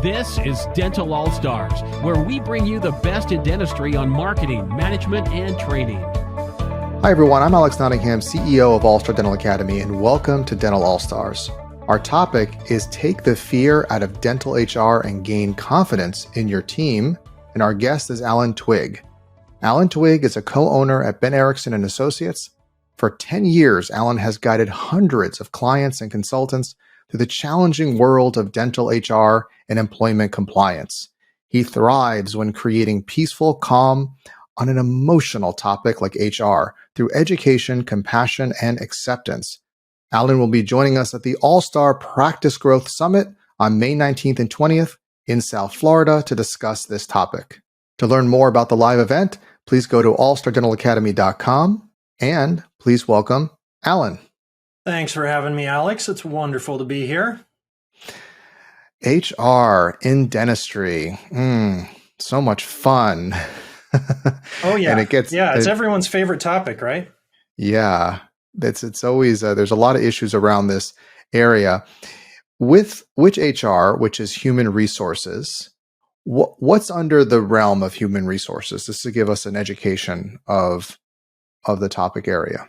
This is Dental All Stars, where we bring you the best in dentistry on marketing, management, and training. Hi everyone, I'm Alex Nottingham, CEO of All Star Dental Academy, and welcome to Dental All Stars. Our topic is take the fear out of dental HR and gain confidence in your team, and our guest is Alan Twigg. Alan Twigg is a co-owner at Bent Ericksen Associates. For 10 years, Alan has guided hundreds of clients and consultants through the challenging world of dental HR and employment compliance. He thrives when creating peaceful calm on an emotional topic like HR through education, compassion, and acceptance. Alan will be joining us at the All-Star Practice Growth Summit on May 19th and 20th in South Florida to discuss this topic. To learn more about the live event, please go to allstardentalacademy.com and please welcome Alan. Thanks for having me, Alex. It's wonderful to be here. HR in dentistry. So much fun. Oh, yeah. And it's everyone's favorite topic, right? Yeah. It's always, there's a lot of issues around this area. With which HR, which is human resources, what's under the realm of human resources, just to give us an education of the topic area?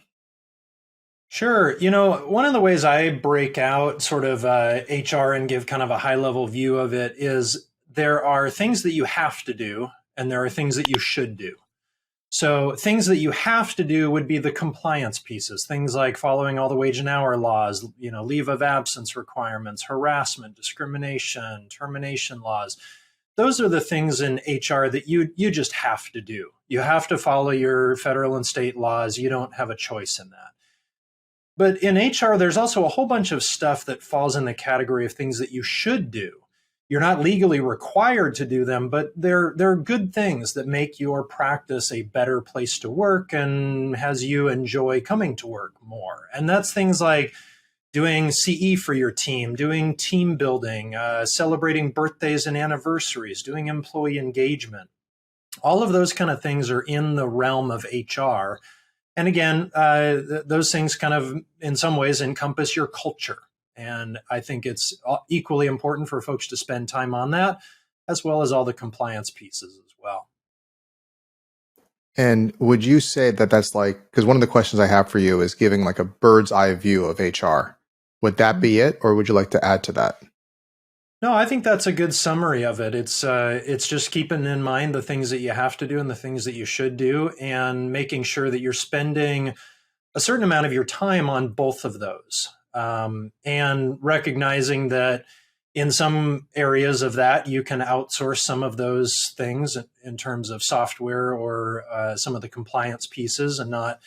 Sure. You know, one of the ways I break out sort of HR and give kind of a high level view of it is there are things that you have to do and there are things that you should do. So things that you have to do would be the compliance pieces, things like following all the wage and hour laws, you know, leave of absence requirements, harassment, discrimination, termination laws. Those are the things in HR that you just have to do. You have to follow your federal and state laws. You don't have a choice in that. But in HR, there's also a whole bunch of stuff that falls in the category of things that you should do. You're not legally required to do them, but they're good things that make your practice a better place to work and has you enjoy coming to work more. And that's things like doing CE for your team, doing team building, celebrating birthdays and anniversaries, doing employee engagement. All of those kind of things are in the realm of HR. And again, those things kind of, in some ways, encompass your culture. And I think it's equally important for folks to spend time on that, as well as all the compliance pieces as well. And would you say that that's like, because one of the questions I have for you is giving like a bird's eye view of HR. Would that be it, or would you like to add to that? No, I think that's a good summary of it. It's just keeping in mind the things that you have to do and the things that you should do, and making sure that you're spending a certain amount of your time on both of those, and recognizing that in some areas of that you can outsource some of those things in terms of software or some of the compliance pieces and not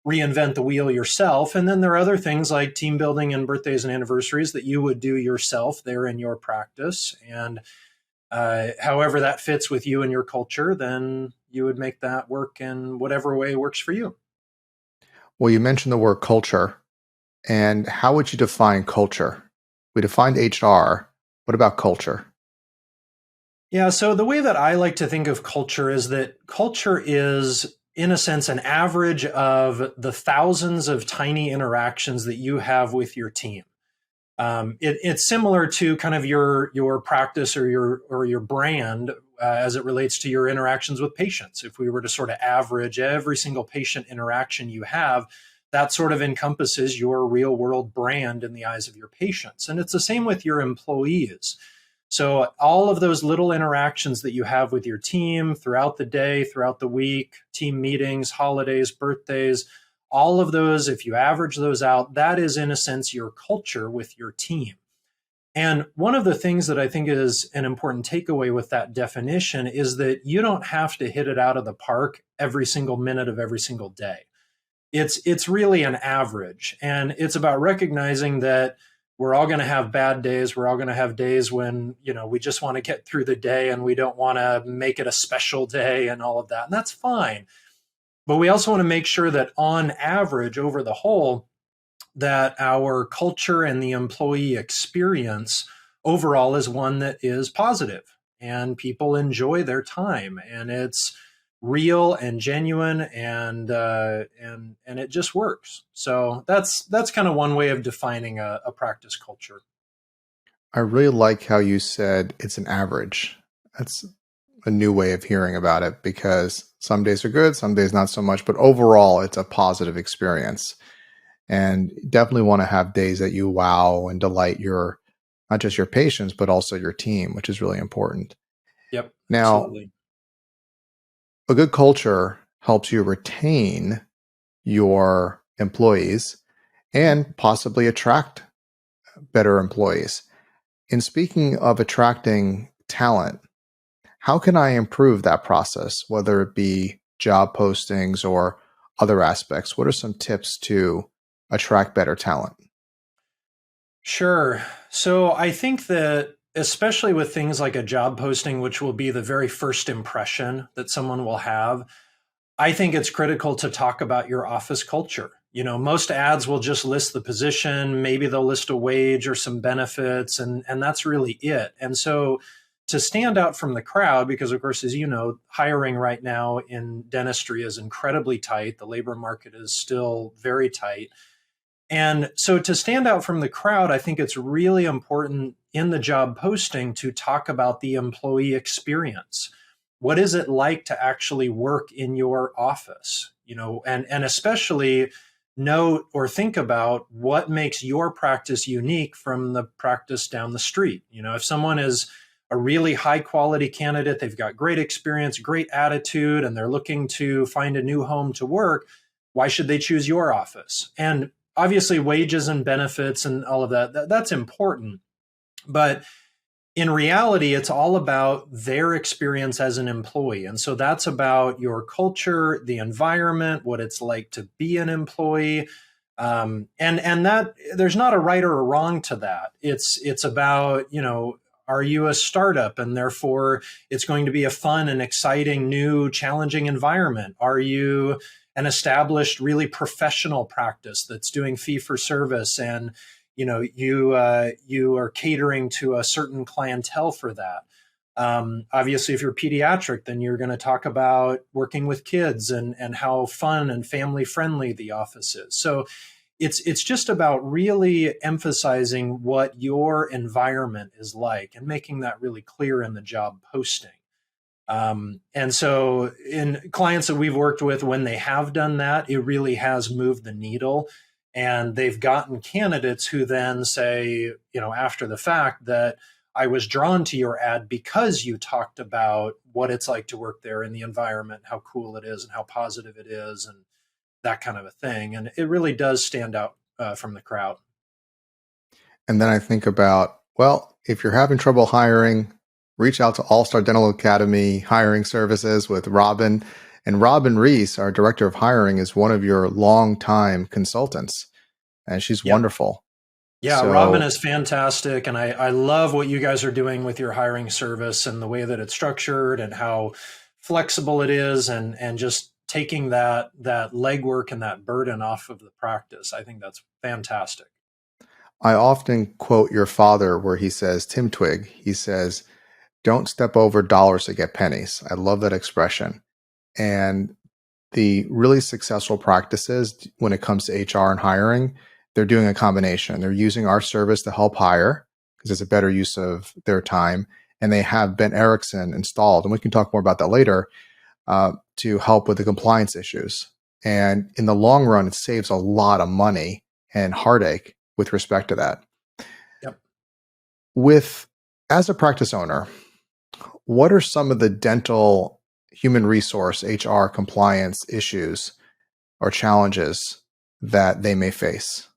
reinvent the wheel yourself. And then there are other things like team building and birthdays and anniversaries that you would do yourself there in your practice. And however that fits with you and your culture, then you would make that work in whatever way works for you. Well, you mentioned the word culture. And how would you define culture? We defined HR. What about culture? Yeah, so the way that I like to think of culture is that culture is, in a sense, an average of the thousands of tiny interactions that you have with your team. It's similar to kind of your practice or your brand as it relates to your interactions with patients. If we were to sort of average every single patient interaction you have, that sort of encompasses your real world brand in the eyes of your patients. And it's the same with your employees. So all of those little interactions that you have with your team throughout the day, throughout the week, team meetings, holidays, birthdays, all of those, if you average those out, that is in a sense your culture with your team. And one of the things that I think is an important takeaway with that definition is that you don't have to hit it out of the park every single minute of every single day. It's really an average, and it's about recognizing that we're all going to have bad days. We're all going to have days when, you know, we just want to get through the day and we don't want to make it a special day and all of that. And that's fine. But we also want to make sure that on average, over the whole, that our culture and the employee experience overall is one that is positive and people enjoy their time and it's real and genuine and it just works. So that's kind of one way of defining a practice culture. I really like how you said it's an average. That's a new way of hearing about it because some days are good, some days not so much, but overall it's a positive experience. And definitely want to have days that you wow and delight your not just your patients, but also your team, which is really important. Yep, Now, absolutely. a good culture helps you retain your employees and possibly attract better employees. In speaking of attracting talent, how can I improve that process, whether it be job postings or other aspects? What are some tips to attract better talent? Sure. So I think that especially with things like a job posting, which will be the very first impression that someone will have, I think it's critical to talk about your office culture. Most ads will just list the position, maybe they'll list a wage or some benefits, and that's really it. And so to stand out from the crowd, because of course, as you know, hiring right now in dentistry is incredibly tight. The labor market is still very tight. And so to stand out from the crowd, I think it's really important in the job posting to talk about the employee experience. What is it like to actually work in your office? And especially note or think about what makes your practice unique from the practice down the street. If someone is a really high quality candidate, they've got great experience, great attitude, and they're looking to find a new home to work, why should they choose your office? And obviously wages and benefits and all of that's important, but in reality it's all about their experience as an employee. And so that's about your culture, the environment, what it's like to be an employee. And that there's not a right or a wrong to that. It's about, are you a startup and therefore it's going to be a fun and exciting new challenging environment? Are you an established really professional practice that's doing fee for service and you are catering to a certain clientele for that? Obviously, if you're pediatric, then you're going to talk about working with kids and how fun and family friendly the office is. So it's just about really emphasizing what your environment is like and making that really clear in the job posting. And so in clients that we've worked with, when they have done that, it really has moved the needle. And they've gotten candidates who then say, after the fact, that I was drawn to your ad because you talked about what it's like to work there in the environment, how cool it is and how positive it is and that kind of a thing. And it really does stand out from the crowd. And then I think about, well, if you're having trouble hiring, reach out to All Star Dental Academy hiring services with Robin. And Robin Reese, our director of hiring, is one of your longtime consultants, and she's Yep. wonderful. Yeah, So Robin is fantastic. And I love what you guys are doing with your hiring service and the way that it's structured and how flexible it is and just taking that legwork and that burden off of the practice. I think that's fantastic. I often quote your father where he says, Tim Twigg, he says, don't step over dollars to get pennies. I love that expression. And the really successful practices when it comes to HR and hiring, they're doing a combination. They're using our service to help hire because it's a better use of their time. And they have Bent Ericksen installed, and we can talk more about that later, to help with the compliance issues. And in the long run, it saves a lot of money and heartache with respect to that. Yep. As a practice owner, what are some of the dental human resource HR compliance issues or challenges that they may face?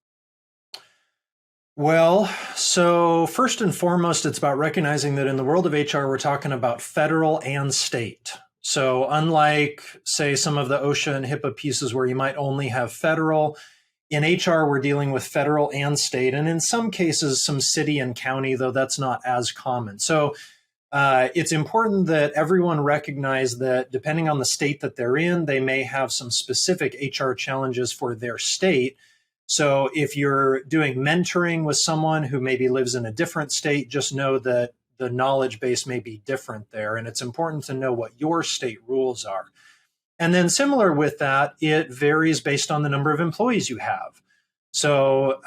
Well, so first and foremost, it's about recognizing that in the world of HR, we're talking about federal and state. So unlike, say, some of the OSHA and HIPAA pieces where you might only have federal, in HR, we're dealing with federal and state, and in some cases, some city and county, though that's not as common. So it's important that everyone recognize that depending on the state that they're in, they may have some specific HR challenges for their state. So if you're doing mentoring with someone who maybe lives in a different state, just know that the knowledge base may be different there. And it's important to know what your state rules are. And then similar with that, it varies based on the number of employees you have. So,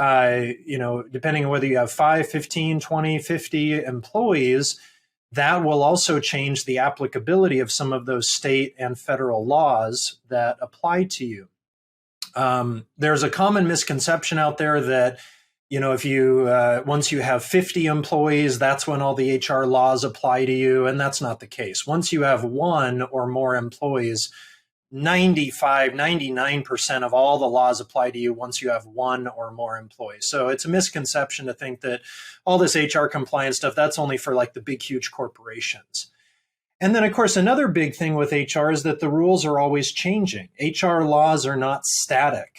depending on whether you have 5, 15, 20, 50 employees, that will also change the applicability of some of those state and federal laws that apply to you. There's a common misconception out there that, if you once you have 50 employees, that's when all the HR laws apply to you, and that's not the case. Once you have one or more employees, 95, 99% of all the laws apply to you once you have one or more employees. So it's a misconception to think that all this HR compliance stuff, that's only for like the big, huge corporations. And then, of course, another big thing with HR is that the rules are always changing. HR laws are not static.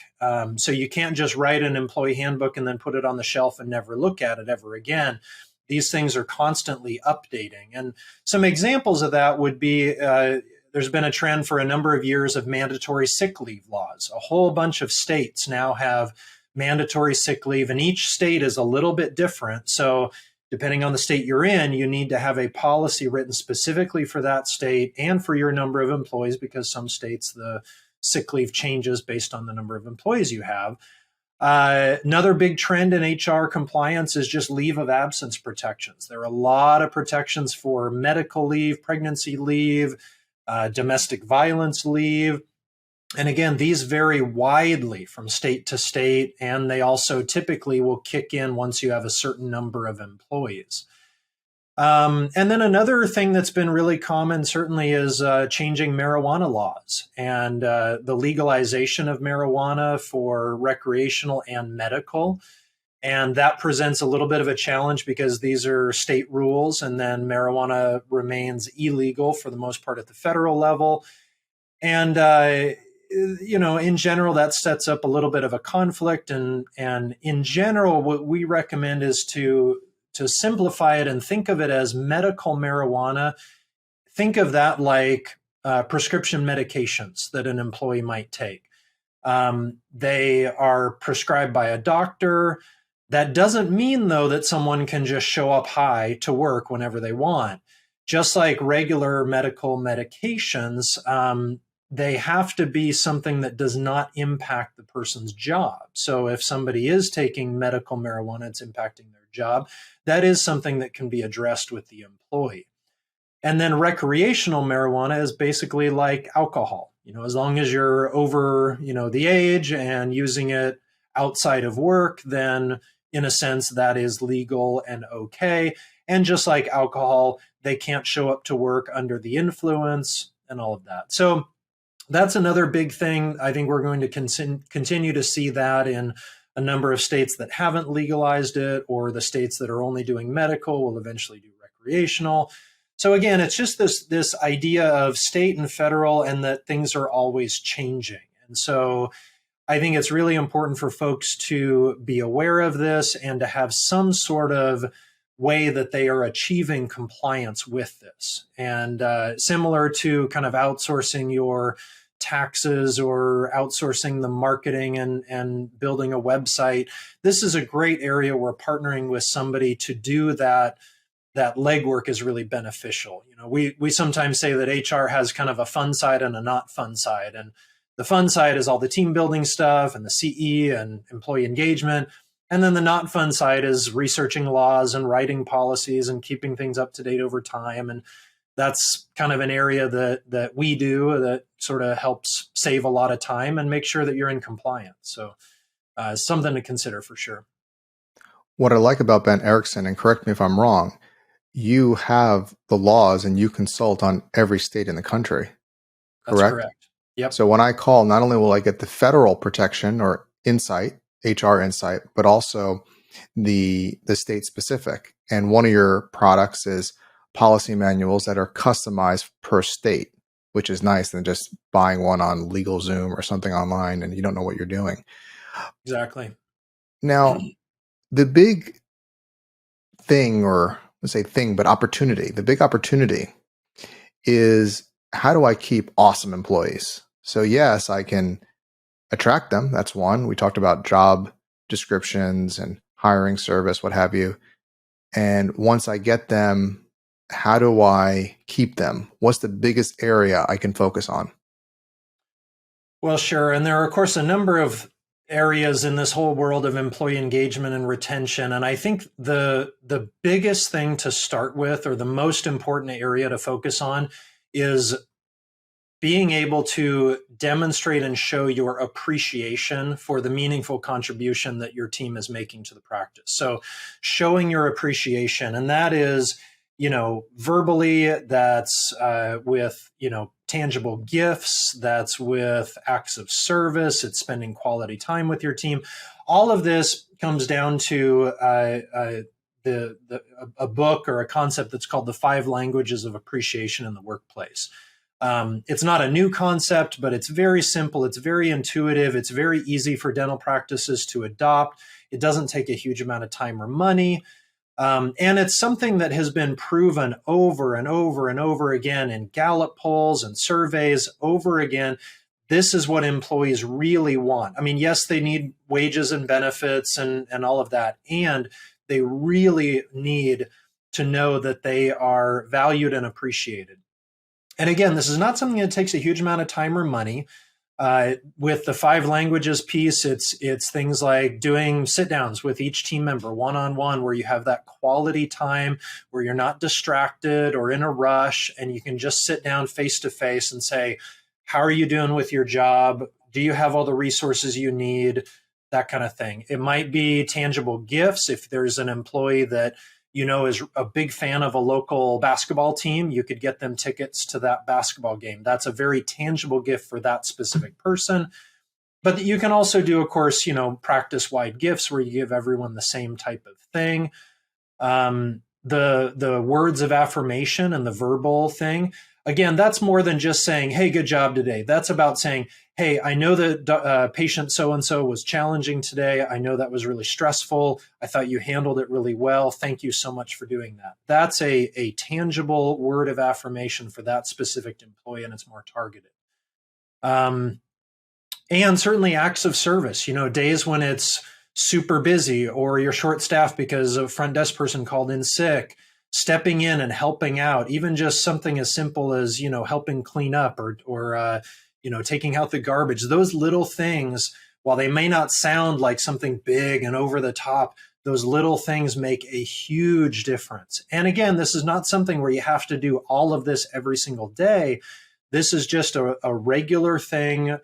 So you can't just write an employee handbook and then put it on the shelf and never look at it ever again. These things are constantly updating. And some examples of that would be there's been a trend for a number of years of mandatory sick leave laws. A whole bunch of states now have mandatory sick leave, and each state is a little bit different. So depending on the state you're in, you need to have a policy written specifically for that state and for your number of employees, because some states the sick leave changes based on the number of employees you have. Another big trend in HR compliance is just leave of absence protections. There are a lot of protections for medical leave, pregnancy leave, domestic violence leave. And again, these vary widely from state to state, and they also typically will kick in once you have a certain number of employees. And then another thing that's been really common certainly is changing marijuana laws and the legalization of marijuana for recreational and medical. And that presents a little bit of a challenge because these are state rules, and then marijuana remains illegal for the most part at the federal level. And, in general, that sets up a little bit of a conflict. And in general, what we recommend is to simplify it and think of it as medical marijuana. Think of that like prescription medications that an employee might take. They are prescribed by a doctor. That doesn't mean, though, that someone can just show up high to work whenever they want. Just like regular medical medications, they have to be something that does not impact the person's job. So if somebody is taking medical marijuana, it's impacting their job. That is something that can be addressed with the employee. And then recreational marijuana is basically like alcohol. As long as you're over, the age and using it outside of work, then in a sense that is legal and okay. And just like alcohol, they can't show up to work under the influence and all of that. So that's another big thing. I think we're going to continue to see that in a number of states that haven't legalized it, or the states that are only doing medical will eventually do recreational. So again, it's just this idea of state and federal, and that things are always changing. And so I think it's really important for folks to be aware of this and to have some sort of way that they are achieving compliance with this. And similar to kind of outsourcing your taxes or outsourcing the marketing and building a website, this is a great area where partnering with somebody to do that legwork is really beneficial. We sometimes say that HR has kind of a fun side and a not fun side. And the fun side is all the team building stuff and the CE and employee engagement. And then the not fun side is researching laws and writing policies and keeping things up to date over time. And that's kind of an area that we do that sort of helps save a lot of time and make sure that you're in compliance. So something to consider for sure. What I like about Bent Ericksen, and correct me if I'm wrong, you have the laws and you consult on every state in the country, correct? That's correct. Yep. So when I call, not only will I get the federal protection or insight, HR insight, but also the state specific. And one of your products is policy manuals that are customized per state, which is nice than just buying one on LegalZoom or something online and you don't know what you're doing. Exactly. Now, the big thing, or let's say thing, but opportunity, the big opportunity is, how do I keep awesome employees? So yes, I can attract them. That's one. We talked about job descriptions and hiring service, what have you. And once I get them, how do I keep them? What's the biggest area I can focus on? Well, sure. And there are, of course, a number of areas in this whole world of employee engagement and retention. And I think the biggest thing to start with, or the most important area to focus on, is being able to demonstrate and show your appreciation for the meaningful contribution that your team is making to the practice. So showing your appreciation, and that is, verbally, that's with, tangible gifts, that's with acts of service, it's spending quality time with your team. All of this comes down to a book or a concept that's called the 5 Languages of Appreciation in the Workplace. It's not a new concept, but it's very simple. It's very intuitive. It's very easy for dental practices to adopt. It doesn't take a huge amount of time or money. And it's something that has been proven over and over and over again in Gallup polls and surveys over again. This is what employees really want. I mean, yes, they need wages and benefits and all of that. And they really need to know that they are valued and appreciated. And again, this is not something that takes a huge amount of time or money. With the 5 languages piece, it's things like doing sit downs with each team member one-on-one, where you have that quality time, where you're not distracted or in a rush, and you can just sit down face to face and say, how are you doing with your job? Do you have all the resources you need? That kind of thing. It might be tangible gifts. If there's an employee that is a big fan of a local basketball team, you could get them tickets to that basketball game. That's a very tangible gift for that specific person. But you can also do, of course, practice-wide gifts where you give everyone the same type of thing. The words of affirmation and the verbal thing, again, that's more than just saying, hey, good job today. That's about saying, hey, I know that patient so-and-so was challenging today. I know that was really stressful. I thought you handled it really well. Thank you so much for doing that. That's a tangible word of affirmation for that specific employee, and it's more targeted. And certainly acts of service, days when it's super busy or you're short-staffed because a front desk person called in sick, stepping in and helping out, even just something as simple as, helping clean up or taking out the garbage. Those little things, while they may not sound like something big and over the top, those little things make a huge difference. And again, this is not something where you have to do all of this every single day. This is just a regular thing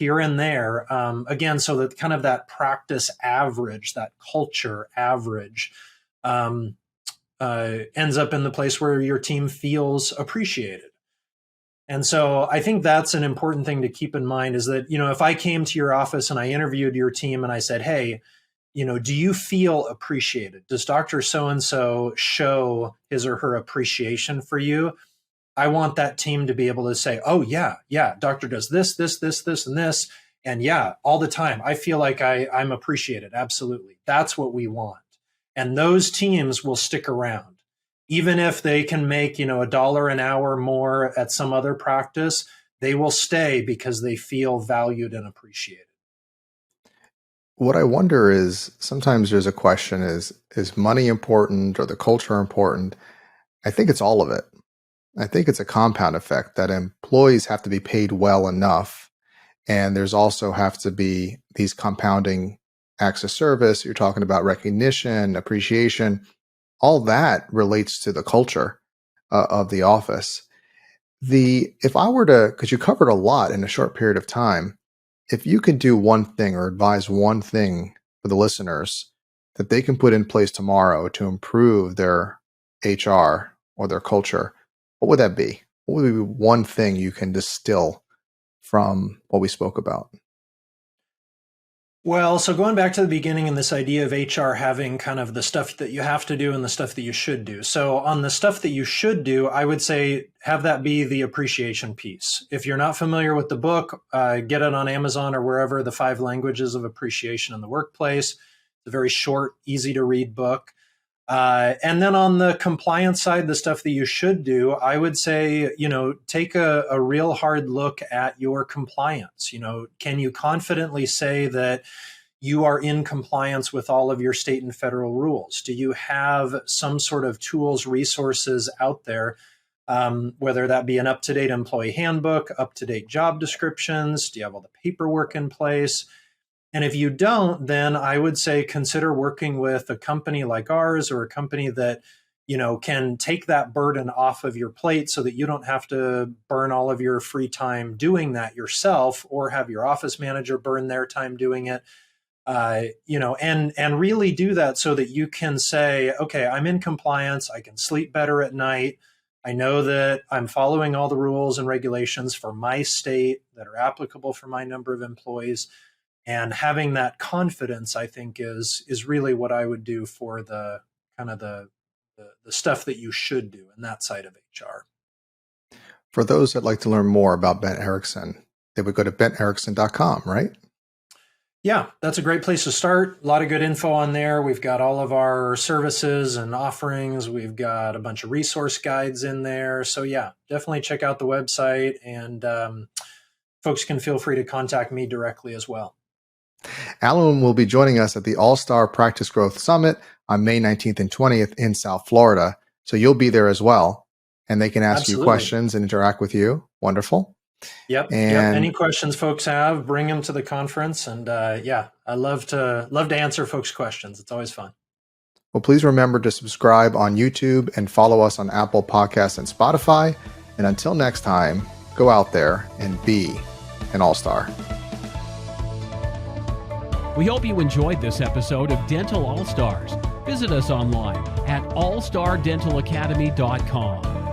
here and there. Again, so that kind of that practice average, that culture average, ends up in the place where your team feels appreciated. And so I think that's an important thing to keep in mind, is that, if I came to your office and I interviewed your team and I said, hey, do you feel appreciated? Does Dr. So-and-so show his or her appreciation for you? I want that team to be able to say, oh, yeah, doctor does this, and this. And yeah, all the time. I feel like I'm appreciated. Absolutely. That's what we want. And those teams will stick around. Even if they can make, $1 an hour more at some other practice, they will stay because they feel valued and appreciated. What I wonder is, sometimes there's a question, is money important or the culture important? I think it's all of it. I think it's a compound effect that employees have to be paid well enough. And there's also have to be these compounding acts of service. You're talking about recognition, appreciation. All that relates to the culture of the office. If I were to, because you covered a lot in a short period of time, if you could do one thing or advise one thing for the listeners that they can put in place tomorrow to improve their HR or their culture, what would that be? What would be one thing you can distill from what we spoke about? Well, so going back to the beginning and this idea of HR having kind of the stuff that you have to do and the stuff that you should do. So on the stuff that you should do, I would say have that be the appreciation piece. If you're not familiar with the book, get it on Amazon or wherever, The 5 Languages of Appreciation in the Workplace. It's a very short, easy to read book. And then on the compliance side, the stuff that you should do, I would say, take a real hard look at your compliance. Can you confidently say that you are in compliance with all of your state and federal rules? Do you have some sort of tools, resources out there, whether that be an up-to-date employee handbook, up-to-date job descriptions? Do you have all the paperwork in place? And if you don't, then I would say consider working with a company like ours, or a company that, can take that burden off of your plate so that you don't have to burn all of your free time doing that yourself, or have your office manager burn their time doing it. And really do that so that you can say, okay, I'm in compliance. I can sleep better at night. I know that I'm following all the rules and regulations for my state that are applicable for my number of employees. And having that confidence, I think, is really what I would do for the kind of the stuff that you should do in that side of HR. For those that like to learn more about Bent Ericksen, they would go to bentericksen.com, right? Yeah, that's a great place to start. A lot of good info on there. We've got all of our services and offerings. We've got a bunch of resource guides in there. So yeah, definitely check out the website, and folks can feel free to contact me directly as well. Alan will be joining us at the All-Star Practice Growth Summit on May 19th and 20th in South Florida. So you'll be there as well, and they can ask you questions and interact with you. Wonderful. Yep. Any questions folks have, bring them to the conference. And I love to answer folks' questions. It's always fun. Well, please remember to subscribe on YouTube and follow us on Apple Podcasts and Spotify. And until next time, go out there and be an all-star. We hope you enjoyed this episode of Dental All Stars. Visit us online at allstardentalacademy.com.